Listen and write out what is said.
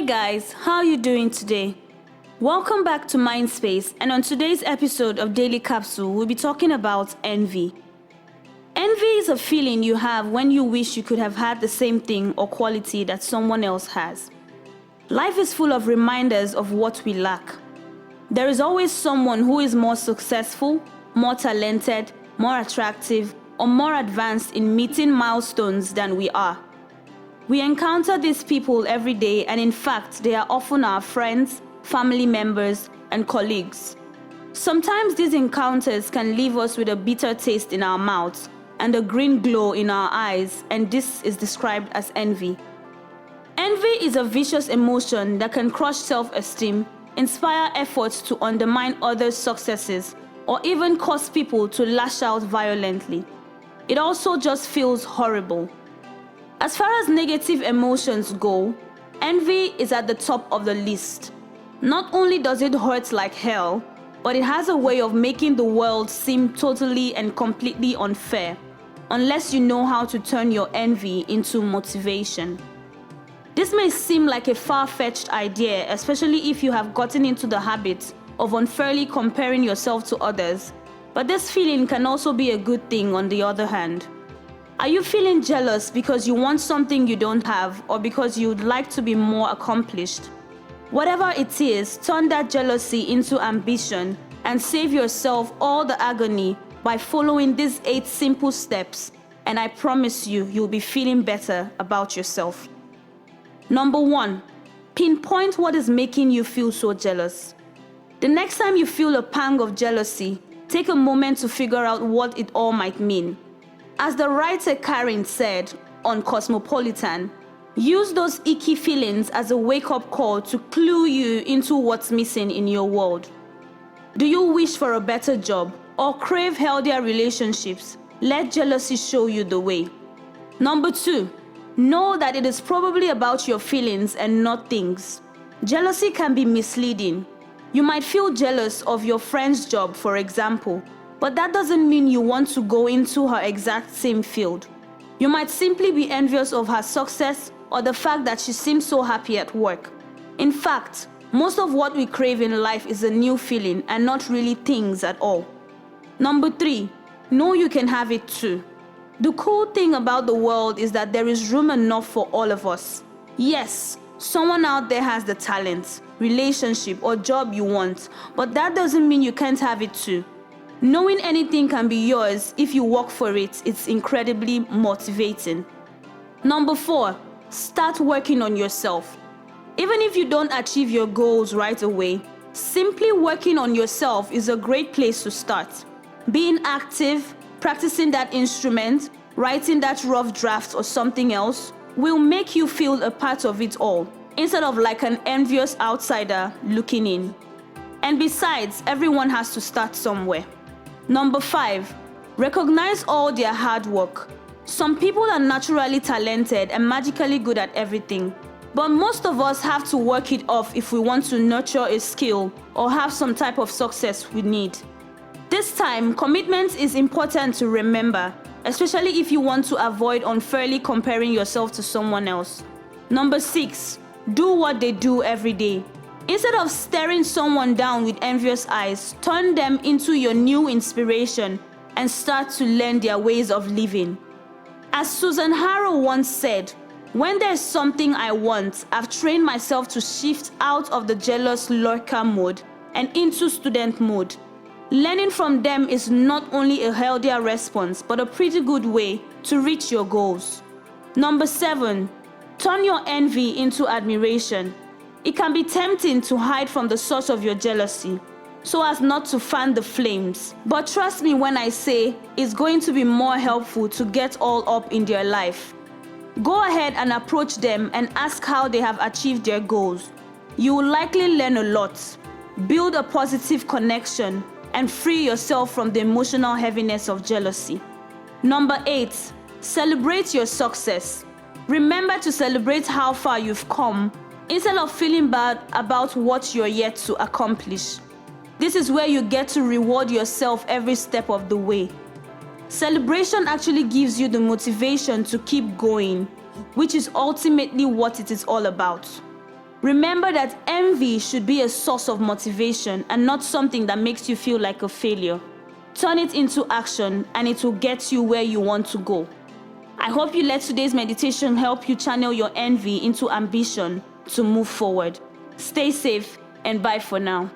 Hey guys, how are you doing today? Welcome back to Mindspace, and on today's episode of Daily Capsule, we'll be talking about envy. Envy is a feeling you have when you wish you could have had the same thing or quality that someone else has. Life is full of reminders of what we lack. There is always someone who is more successful, more talented, more attractive, or more advanced in meeting milestones than we are. We encounter these people every day, and in fact, they are often our friends, family members, and colleagues. Sometimes these encounters can leave us with a bitter taste in our mouths and a green glow in our eyes, and this is described as envy. Envy is a vicious emotion that can crush self-esteem, inspire efforts to undermine others' successes, or even cause people to lash out violently. It also just feels horrible. As far as negative emotions go, envy is at the top of the list. Not only does it hurt like hell, but it has a way of making the world seem totally and completely unfair, unless you know how to turn your envy into motivation. This may seem like a far-fetched idea, especially if you have gotten into the habit of unfairly comparing yourself to others, but this feeling can also be a good thing on the other hand. Are you feeling jealous because you want something you don't have, or because you'd like to be more accomplished? Whatever it is, turn that jealousy into ambition and save yourself all the agony by following these 8 simple steps, and I promise you, you'll be feeling better about yourself. Number 1, pinpoint what is making you feel so jealous. The next time you feel a pang of jealousy, take a moment to figure out what it all might mean. As the writer Karen said on Cosmopolitan, use those icky feelings as a wake-up call to clue you into what's missing in your world. Do you wish for a better job or crave healthier relationships? Let jealousy show you the way. Number 2, know that it is probably about your feelings and not things. Jealousy can be misleading. You might feel jealous of your friend's job, for example, but that doesn't mean you want to go into her exact same field. You might simply be envious of her success or the fact that she seems so happy at work. In fact, most of what we crave in life is a new feeling and not really things at all. Number 3, know you can have it too. The cool thing about the world is that there is room enough for all of us. Yes, someone out there has the talent, relationship, or job you want, but that doesn't mean you can't have it too. Knowing anything can be yours if you work for it, it's incredibly motivating. Number 4, start working on yourself. Even if you don't achieve your goals right away, simply working on yourself is a great place to start. Being active, practicing that instrument, writing that rough draft or something else will make you feel a part of it all, instead of like an envious outsider looking in. And besides, everyone has to start somewhere. Number 5, recognize all their hard work. Some people are naturally talented and magically good at everything, but most of us have to work it off if we want to nurture a skill or have some type of success we need. This time, commitment is important to remember, especially if you want to avoid unfairly comparing yourself to someone else. Number 6, do what they do every day. Instead of staring someone down with envious eyes, turn them into your new inspiration and start to learn their ways of living. As Susan Harrow once said, "When there's something I want, I've trained myself to shift out of the jealous lurker mode and into student mode." Learning from them is not only a healthier response, but a pretty good way to reach your goals. Number 7, turn your envy into admiration. It can be tempting to hide from the source of your jealousy, so as not to fan the flames. But trust me when I say it's going to be more helpful to get all up in their life. Go ahead and approach them and ask how they have achieved their goals. You will likely learn a lot, build a positive connection, and free yourself from the emotional heaviness of jealousy. Number 8, celebrate your success. Remember to celebrate how far you've come, instead of feeling bad about what you're yet to accomplish. This is where you get to reward yourself every step of the way. Celebration actually gives you the motivation to keep going, which is ultimately what it is all about. Remember that envy should be a source of motivation and not something that makes you feel like a failure. Turn it into action and it will get you where you want to go. I hope you let today's meditation help you channel your envy into ambition to move forward. Stay safe and bye for now.